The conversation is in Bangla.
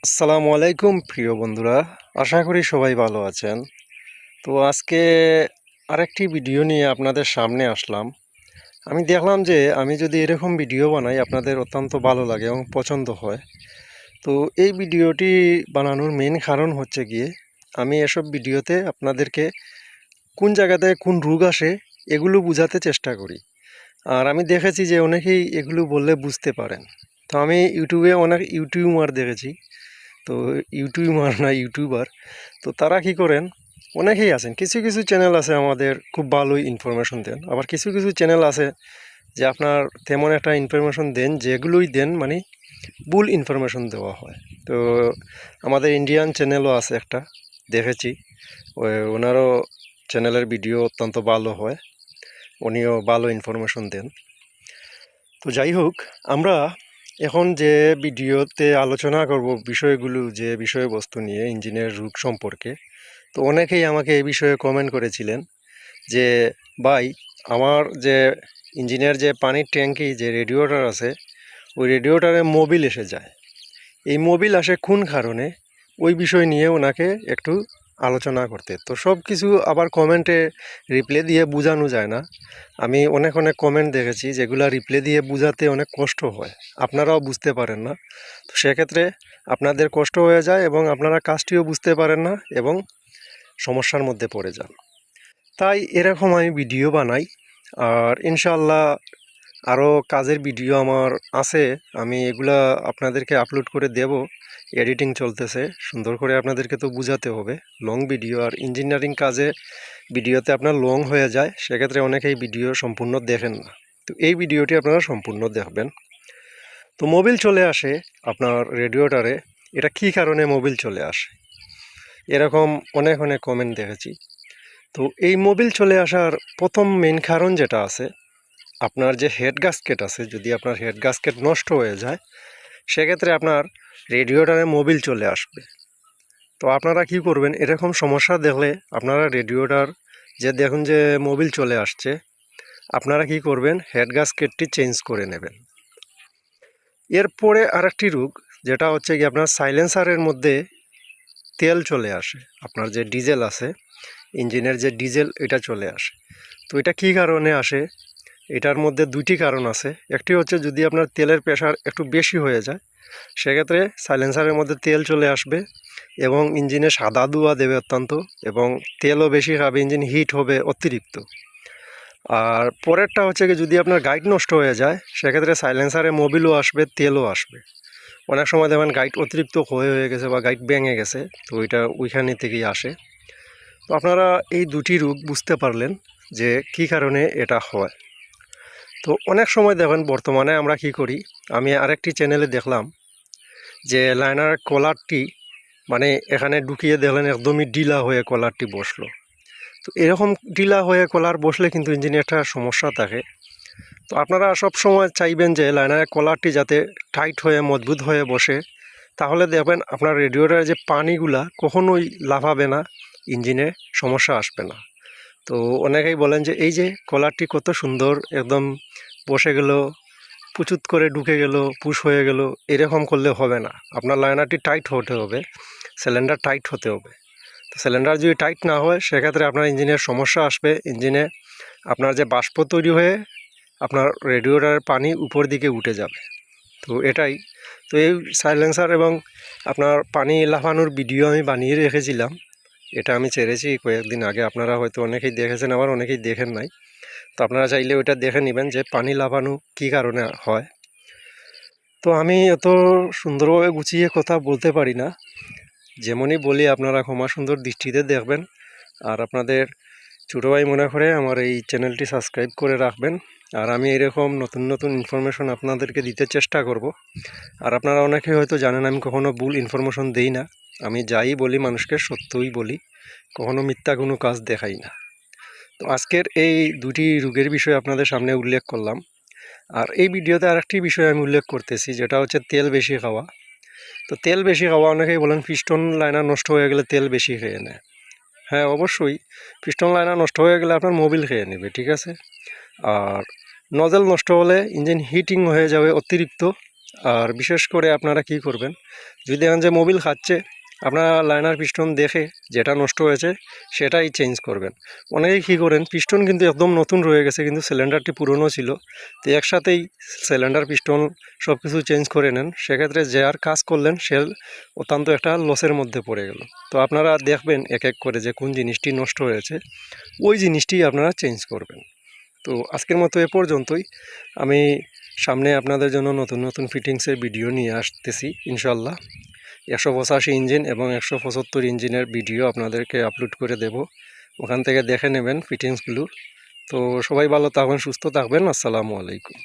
আসসালামু আলাইকুম প্রিয় বন্ধুরা, আশা করি সবাই ভালো আছেন। তো আজকে আরেকটি ভিডিও নিয়ে আপনাদের সামনে আসলাম। আমি দেখলাম যে আমি যদি এরকম ভিডিও বানাই আপনাদের অত্যন্ত ভালো লাগে এবং পছন্দ হয়। তো এই ভিডিওটি বানানোর মেন কারণ হচ্ছে গিয়ে আমি এসব ভিডিওতে আপনাদেরকে কোন জায়গাতে কোন রোগ আসে এগুলো বোঝাতে চেষ্টা করি। আর আমি দেখেছি যে অনেকেই এগুলো বললে বুঝতে পারেন। তো আমি ইউটিউবে অনেক ইউটিউবার দেখেছি। তো ইউটিউবার না ইউটিউবার, তো তারা কি করেন, অনেকেই আছেন, কিছু কিছু চ্যানেল আছে আমাদের খুব ভালোই ইনফরমেশন দেন, আবার কিছু কিছু চ্যানেল আছে যে আপনার তেমন একটা ইনফরমেশন দেন যেগুলোই দেন মানে ভুল ইনফরমেশন দেওয়া হয়। তো আমাদের ইন্ডিয়ান চ্যানেলও আছে একটা, দেখেছি ওনারও চ্যানেলের ভিডিও অত্যন্ত ভালো হয়, উনিও ভালো ইনফরমেশন দেন। তো যাই হোক, আমরা এখন যে ভিডিওতে আলোচনা করব বিষয়গুলো, যে বিষয়বস্তু নিয়ে ইঞ্জিনের রোগ সম্পর্কে, তো অনেকেই আমাকে এই বিষয়ে কমেন্ট করেছিলেন যে ভাই, আমার যে ইঞ্জিনের যে পানির ট্যাঙ্কি যে রেডিওটার আছে, ওই রেডিওটারে মোবিল এসে যায়। এই মোবিল আসে কোন কারণে, ওই বিষয় নিয়ে ওনাকে একটু আলোচনা করতে। তো সব কিছু আবার কমেন্টে রিপ্লে দিয়ে বোঝানো যায় না। আমি অনেক অনেক কমেন্ট দেখেছি যেগুলো রিপ্লে দিয়ে বোঝাতে অনেক কষ্ট হয়, আপনারাও বুঝতে পারেন না। তো সেক্ষেত্রে আপনাদের কষ্ট হয়ে যায় এবং আপনারা কাজটিও বুঝতে পারেন না এবং সমস্যার মধ্যে পড়ে যান। তাই এরকম আমি ভিডিও বানাই। আর ইনশাল্লাহ আরও কাজের ভিডিও আমার আছে, আমি এগুলা আপনাদেরকে আপলোড করে দেব। এডিটিং চলতেছে, সুন্দর করে আপনাদেরকে তো বুঝাতে হবে। লং ভিডিও আর ইঞ্জিনিয়ারিং কাজে ভিডিওতে আপনার লং হয়ে যায়, সেক্ষেত্রে অনেকেই ভিডিও সম্পূর্ণ দেখেন না। তো এই ভিডিওটি আপনারা সম্পূর্ণ দেখবেন। তো মোবিল চলে আসে আপনার রেডিওটারে, এটা কি কারণে মোবিল চলে আসে, এরকম অনেক অনেক কমেন্ট দেখেছি। তো এই মোবিল চলে আসার প্রথম মেন কারণ যেটা আছে, আপনার যে হেড গাস্কেট আছে, যদি আপনার হেড গাস্কেট নষ্ট হয়ে যায় সেক্ষেত্রে আপনার রেডিওটারে মোবিল চলে আসবে। তো আপনারা কি করবেন, এরকম সমস্যা দেখলে আপনারা রেডিওটার যে দেখুন যে মোবিল চলে আসছে, আপনারা কি করবেন, হেড গাস্কেটটি চেঞ্জ করে নেবেন। এরপরে আরেকটি রোগ যেটা হচ্ছে কি আপনার সাইলেন্সারের মধ্যে তেল চলে আসে, আপনার যে ডিজেল আছে ইঞ্জিনের যে ডিজেল, এটা চলে আসে। তো এটা কি কারণে আসে, এটার মধ্যে দুইটি কারণ আছে। একটি হচ্ছে যদি আপনার তেলের প্রেশার একটু বেশি হয়ে যায় সেক্ষেত্রে সাইলেন্সারের মধ্যে তেল চলে আসবে এবং ইঞ্জিনে সাদা ধোঁয়া দেবে অত্যন্ত, এবং তেলও বেশি খাবে, ইঞ্জিন হিট হবে অতিরিক্ত। আর পরেরটা হচ্ছে কি যদি আপনার গাইড নষ্ট হয়ে যায় সেক্ষেত্রে সাইলেন্সারে মোবিলও আসবে, তেলও আসবে। অনেক সময় দেখবেন গাইড অতিরিক্ত হয়ে গেছে বা গাইড ভেঙে গেছে, তো এটা ওইখানে থেকেই আসে। তো আপনারা এই দুটি রোগ বুঝতে পারলেন যে কি কারণে এটা হয়। তো অনেক সময় দেখেন বর্তমানে আমরা কি করি, আমি আরেকটি চ্যানেলে দেখলাম যে লাইনার কলারটি মানে এখানে ঢুকিয়ে দেখলেন একদমই ঢিলা হয়ে কলারটি বসলো। তো এরকম ঢিলা হয়ে কলার বসলে কিন্তু ইঞ্জিনে একটা সমস্যা থাকে। তো আপনারা সব সময় চাইবেন যে লাইনারের কলারটি যাতে টাইট হয়ে মজবুত হয়ে বসে, তাহলে দেখবেন আপনার রেডিওটার যে পানিগুলা কখনোই লাফাবে না, ইঞ্জিনে সমস্যা আসবে না। তো অনেকেই বলেন যে এই যে কলারটি কত সুন্দর একদম বসে গেল, পুচুত করে ঢুকে গেল, পুশ হয়ে গেল, এরকম করলে হবে না। আপনার লাইনারটি টাইট হতে হবে, সিলিন্ডার টাইট হতে হবে। তো সিলিন্ডার যদি টাইট না হয় সেক্ষেত্রে আপনার ইঞ্জিনের সমস্যা আসবে, ইঞ্জিনে আপনার যে বাষ্প তৈরি হয়ে আপনার রেডিওটার পানি উপর দিকে উঠে যাবে। তো এটাই। তো এই সাইলেন্সার এবং আপনার পানি লাফানোর ভিডিও আমি বানিয়ে রেখেছিলাম, এটা আমি ছেড়েছি কয়েকদিন আগে, আপনারা হয়তো অনেকেই দেখেছেন, আবার অনেকেই দেখেন নাই। তো আপনারা চাইলে ওইটা দেখে নেবেন যে পানি লাফানো কী কারণে হয়। তো আমি এত সুন্দরভাবে গুছিয়ে কথা বলতে পারি না, যেমনই বলি আপনারা ক্ষমা সুন্দর দৃষ্টিতে দেখবেন। আর আপনাদের ছোটো ভাই মনে করে আমার এই চ্যানেলটি সাবস্ক্রাইব করে রাখবেন। আর আমি এরকম নতুন নতুন ইনফরমেশন আপনাদেরকে দিতে চেষ্টা করব। আর আপনারা অনেকে হয়তো জানেন আমি কখনো ভুল ইনফরমেশন দেই না, আমি যাই বলি মানুষকে সত্যই বলি, কখনো মিথ্যা কোনো কাজ দেখাই না। তো আজকের এই দুটি রোগের বিষয়ে আপনাদের সামনে উল্লেখ করলাম। আর এই ভিডিওতে আরেকটি বিষয় আমি উল্লেখ করতেছি, যেটা হচ্ছে তেল বেশি খাওয়া। তো তেল বেশি খাওয়া, অনেকেই বলেন পিস্টন লাইনার নষ্ট হয়ে গেলে তেল বেশি খেয়ে নেয়। হ্যাঁ অবশ্যই, পিস্টন লাইনার নষ্ট হয়ে গেলে আপনার মোবিল খেয়ে নেবে, ঠিক আছে। আর নজেল নষ্ট হলে ইঞ্জিন হিটিং হয়ে যাবে অতিরিক্ত, আর বিশেষ করে আপনারা কি করবেন, যদি দেখেন যে মোবিল খাচ্ছে, আপনারা লাইনার পিস্টন দেখে যেটা নষ্ট হয়েছে সেটাই চেঞ্জ করবেন। অনেকেই কী করেন, পিস্টন কিন্তু একদম নতুন রয়ে গেছে কিন্তু সিলিন্ডারটি পুরনো ছিল, তো একসাথেই সিলিন্ডার পিস্টন সব কিছু চেঞ্জ করে নেন। সেক্ষেত্রে যে আর কাজ করলেন সে অত্যন্ত একটা লসের মধ্যে পড়ে গেল। তো আপনারা দেখবেন এক এক করে যে কোন জিনিসটি নষ্ট হয়েছে, ওই জিনিসটি আপনারা চেঞ্জ করবেন। তো আজকের মতো এ পর্যন্তই। আমি সামনে আপনাদের জন্য নতুন নতুন ফিটিংসের ভিডিও নিয়ে আসতেছি ইনশাল্লাহ। 185 ইঞ্জিন এবং 175 ইঞ্জিনের ভিডিও আপনাদেরকে আপলোড করে দেব, ওখান থেকে দেখে নেবেন ফিটিংসগুলো। তো সবাই ভালো থাকবেন, সুস্থ থাকবেন। আসসালামু আলাইকুম।